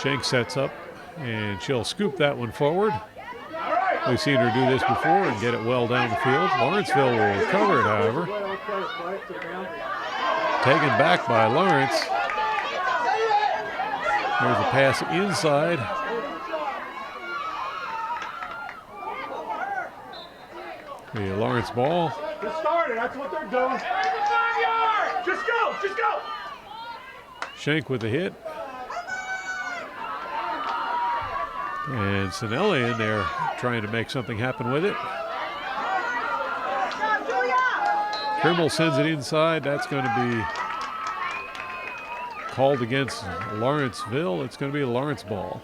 Shank sets up, and she'll scoop that one forward. We've seen her do this before and get it well down the field. Lawrenceville will recover it, however. Taken back by Lawrence. There's a pass inside. The Lawrence ball. Get started, that's what they're doing. Just go, just go. Shank with the hit. And Sinelli in there trying to make something happen with it. Trimble sends it inside. That's going to be called against Lawrenceville. It's going to be a Lawrence ball.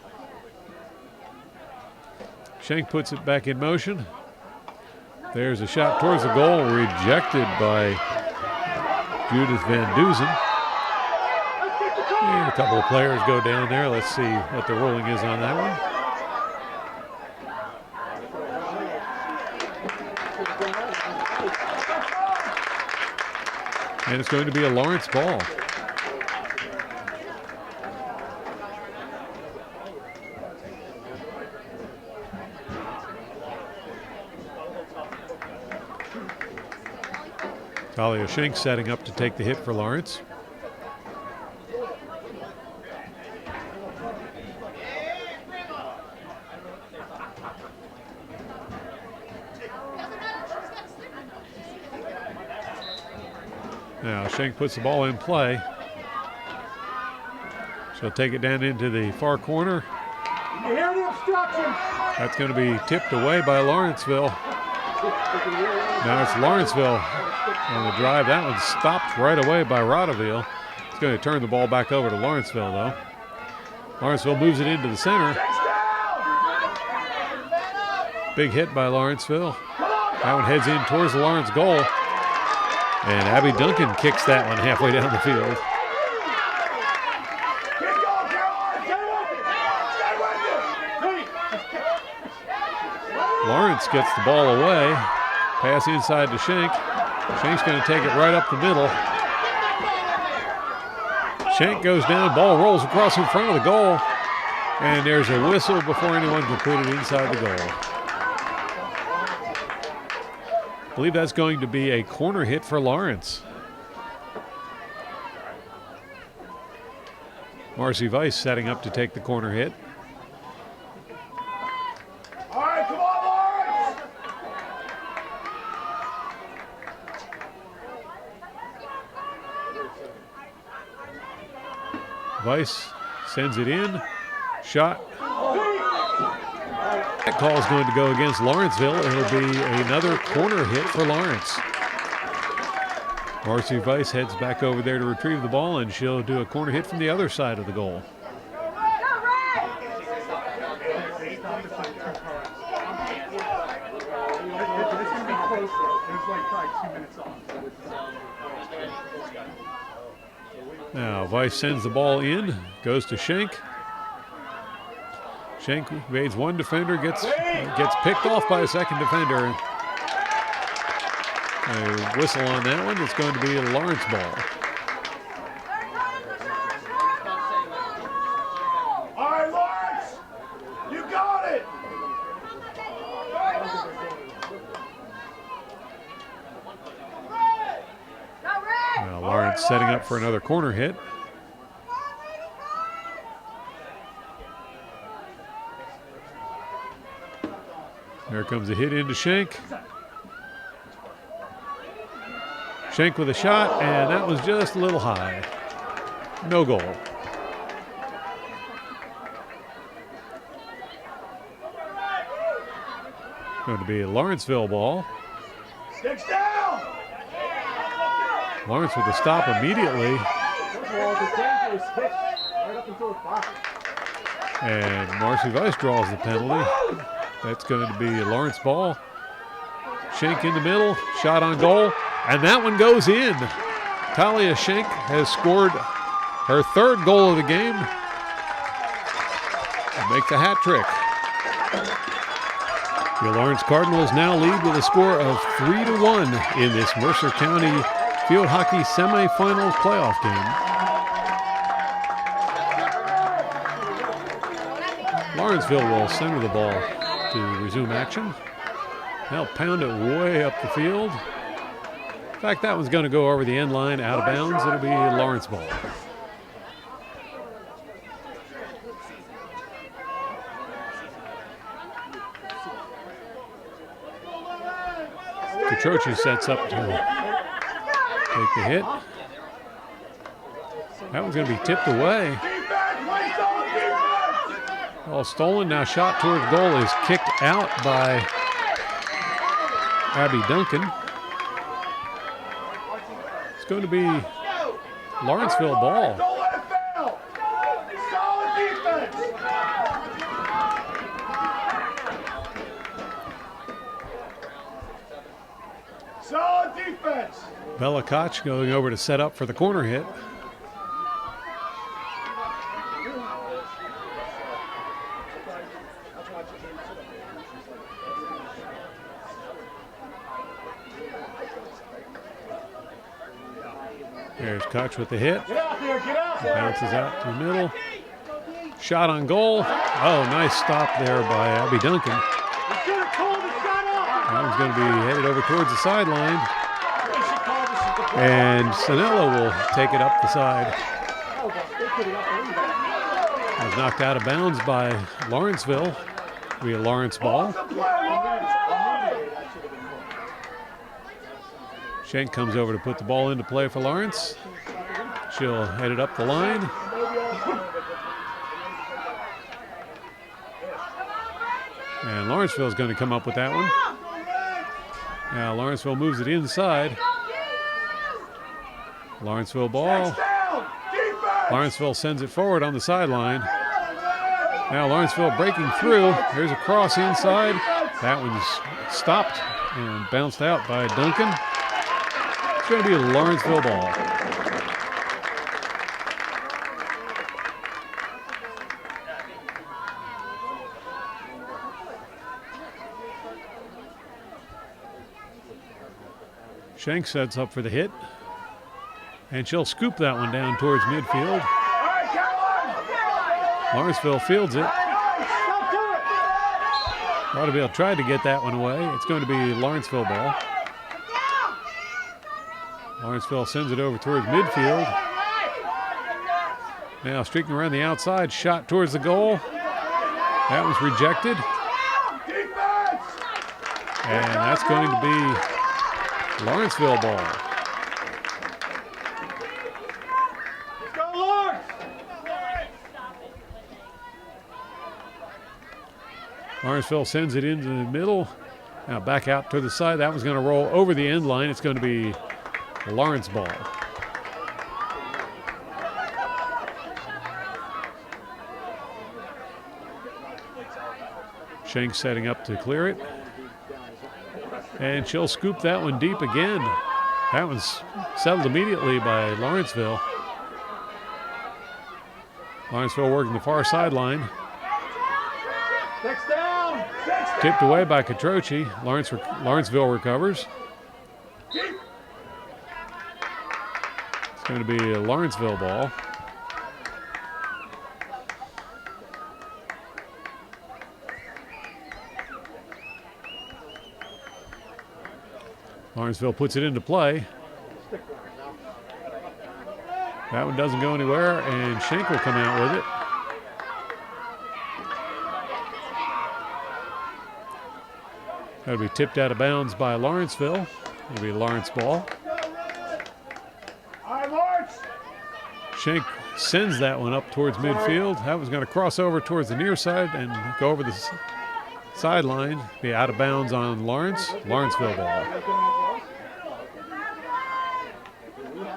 Shank puts it back in motion. There's a shot towards the goal, rejected by Judith Van Duzen. And a couple of players go down there. Let's see what the ruling is on that one. And it's going to be a Lawrence ball. Talia Schenk setting up to take the hit for Lawrence. Now Schenk puts the ball in play. She'll take it down into the far corner. You hear the obstruction? That's going to be tipped away by Lawrenceville. Now it's Lawrenceville on the drive. That one stopped right away by Rotteville. It's going to turn the ball back over to Lawrenceville, though. Lawrenceville moves it into the center. Big hit by Lawrenceville. That one heads in towards the Lawrence goal. And Abby Duncan kicks that one halfway down the field. Lawrence gets the ball away. Pass inside to Schenk. Schenk's going to take it right up the middle. Schenk goes down, ball rolls across in front of the goal. And there's a whistle before anyone can put it inside the goal. I believe that's going to be a corner hit for Lawrence. Marcy Weiss setting up to take the corner hit. All right, come on, Lawrence! Weiss sends it in. Shot. That call is going to go against Lawrenceville. It'll be another corner hit for Lawrence. Marcy Weiss heads back over there to retrieve the ball, and she'll do a corner hit from the other side of the goal. Now Weiss sends the ball in, goes to Schenk. Schenk evades one defender, gets picked off by a second defender. A whistle on that one. It's going to be a Lawrence ball. All right, Lawrence! You got it! Now Lawrence setting up for another corner hit. There comes a hit into Schenk. Schenk with a shot, and that was just a little high. No goal. Going to be a Lawrenceville ball. Sticks down! Lawrence with the stop immediately. And Marcy Weiss draws the penalty. That's going to be a Lawrence ball. Schenk in the middle, shot on goal, and that one goes in. Talia Schenk has scored her third goal of the game and make the hat trick. The Lawrence Cardinals now lead with a score of 3-1 in this Mercer County field hockey semifinal playoff game. Lawrenceville will center the ball to resume action. They'll pound it way up the field. In fact, that one's going to go over the end line, out of bounds. It'll be a Lawrence ball. Catroci sets up to take the hit. That one's going to be tipped away. Ball stolen, now shot toward the goal is kicked out by Abby Duncan. It's going to be Lawrenceville ball. Don't let it fail. Solid defense. Solid defense. Bella Koch going over to set up for the corner hit. There's Koch with the hit. Get out there, get out there. Bounces out to the middle. Shot on goal. Oh, nice stop there by Abby Duncan. That one's going to be headed over towards the sideline. And Sanella will take it up the side. That was knocked out of bounds by Lawrenceville. It'll be a Lawrence ball. Schenk comes over to put the ball into play for Lawrence. She'll head it up the line. And Lawrenceville's going to come up with that one. Now Lawrenceville moves it inside. Lawrenceville ball. Lawrenceville sends it forward on the sideline. Now Lawrenceville breaking through. Here's a cross inside. That one's stopped and bounced out by Duncan. It's going to be a Lawrenceville ball. Schenk sets up for the hit. And she'll scoop that one down towards midfield. Lawrenceville fields it. Lauderdale tried to get that one away. It's going to be Lawrenceville ball. Lawrenceville sends it over towards midfield. Now streaking around the outside, shot towards the goal. That was rejected. And that's going to be Lawrenceville ball. Lawrenceville sends it into the middle. Now back out to the side. That one's going to roll over the end line. It's going to be Lawrence ball. Schenk setting up to clear it. And she'll scoop that one deep again. That one's settled immediately by Lawrenceville. Lawrenceville working the far sideline. Tipped away by Catroci. Lawrenceville recovers. It's going to be a Lawrenceville ball. Lawrenceville puts it into play. That one doesn't go anywhere, and Schenk will come out with it. That'll be tipped out of bounds by Lawrenceville. It'll be Lawrence ball. Schenk sends that one up towards midfield. That was going to cross over towards the near side and go over the sideline. Be out of bounds on Lawrenceville ball.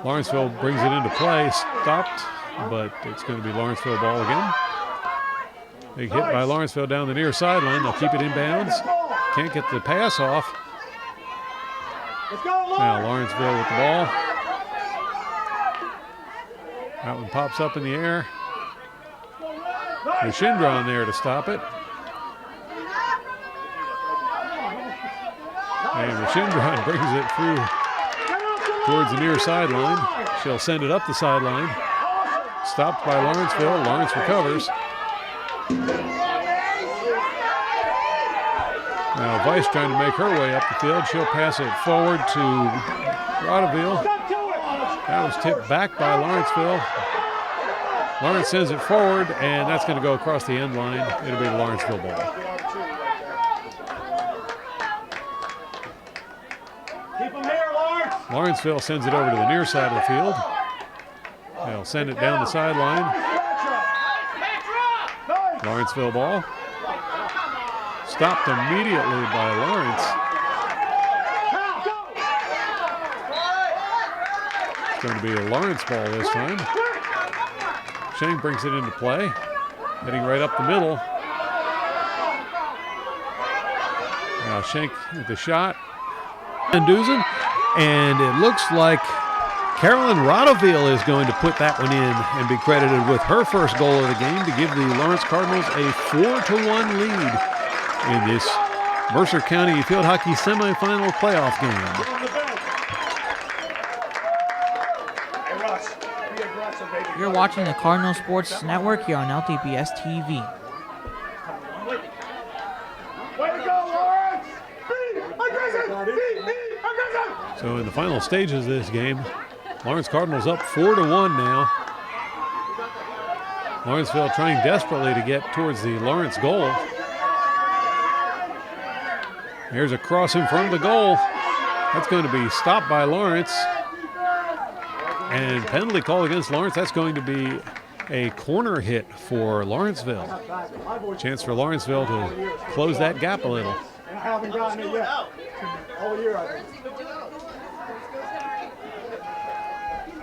Lawrenceville brings it into play, stopped, but it's going to be Lawrenceville ball again. Big hit by Lawrenceville down the near sideline. They'll keep it in bounds. Can't get the pass off. Now Lawrenceville with the ball. That one pops up in the air. Rashindra on there to stop it. And Rashindra brings it through towards the near sideline. She'll send it up the sideline. Stopped by Lawrenceville. Lawrence recovers. Now Weiss trying to make her way up the field. She'll pass it forward to Rotteville. That was tipped back by Lawrenceville. Lawrence sends it forward, and that's going to go across the end line. It'll be the Lawrenceville ball. Lawrenceville sends it over to the near side of the field. They'll send it down the sideline. Lawrenceville ball. Stopped immediately by Lawrence. It's going to be a Lawrence ball this time. Schenk brings it into play. Heading right up the middle. Now Schenk with the shot. And Duzen. And it looks like Carolyn Rotteville is going to put that one in and be credited with her first goal of the game to give the Lawrence Cardinals a 4-1 lead in this Mercer County Field Hockey semifinal playoff game. You're watching the Cardinal Sports Network here on LTPS TV. So in the final stages of this game, Lawrence Cardinals up 4-1 now. Lawrenceville trying desperately to get towards the Lawrence goal. Here's a cross in front of the goal. That's going to be stopped by Lawrence. And penalty call against Lawrence. That's going to be a corner hit for Lawrenceville. Chance for Lawrenceville to close that gap a little. I haven't gotten it yet. All year, I think.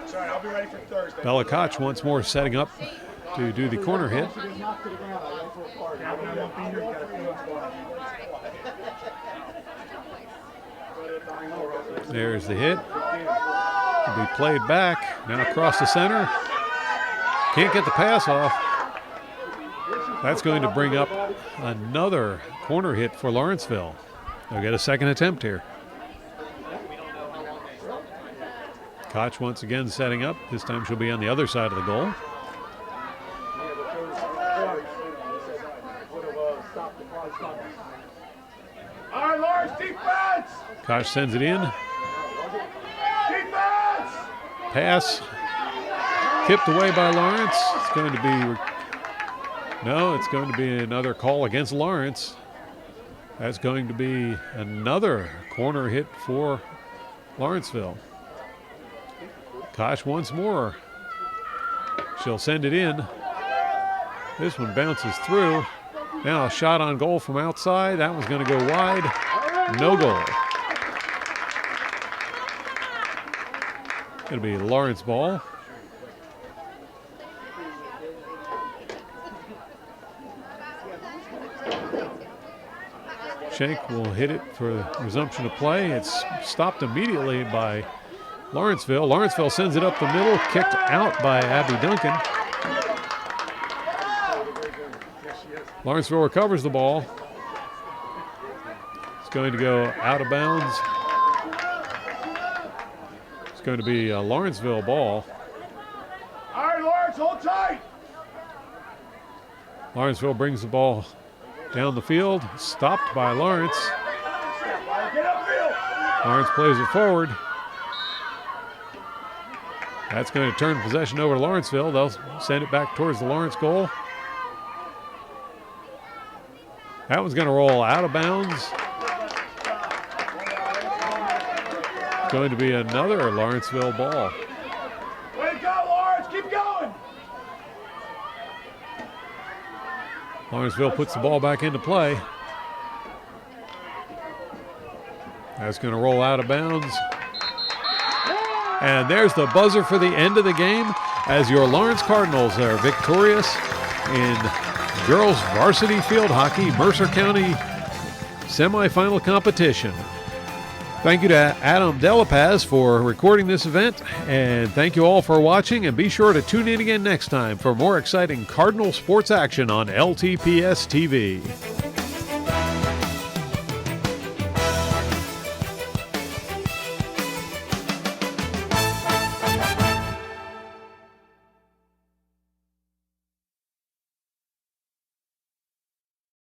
Sorry, I'll be ready for Thursday. Bella Koch once more setting up to do the corner hit. There's the hit. Will be played back. Now across the center. Can't get the pass off. That's going to bring up another corner hit for Lawrenceville. They'll get a second attempt here. Koch once again setting up. This time she'll be on the other side of the goal. All right, Lawrence, defense! Koch sends it in. Defense! Pass. Tipped away by Lawrence. It's going to be... No, it's going to be another call against Lawrence. That's going to be another corner hit for Lawrenceville. Koch once more. She'll send it in. This one bounces through. Now a shot on goal from outside. That was going to go wide. No goal. It'll be Lawrence ball. Schenk will hit it for the resumption of play. It's stopped immediately by Lawrenceville. Lawrenceville sends it up the middle, kicked out by Abby Duncan. Lawrenceville recovers the ball. It's going to go out of bounds. It's going to be a Lawrenceville ball. All right, Lawrence, hold tight! Lawrenceville brings the ball down the field, stopped by Lawrence. Get upfield! Lawrence plays it forward. That's going to turn possession over to Lawrenceville. They'll send it back towards the Lawrence goal. That one's going to roll out of bounds. It's going to be another Lawrenceville ball. Way to go, Lawrence! Keep going! Lawrenceville puts the ball back into play. That's going to roll out of bounds. And there's the buzzer for the end of the game as your Lawrence Cardinals are victorious in girls varsity field hockey, Mercer County semifinal competition. Thank you to Adam Delapaz for recording this event, and thank you all for watching, and be sure to tune in again next time for more exciting Cardinal sports action on LTPS TV.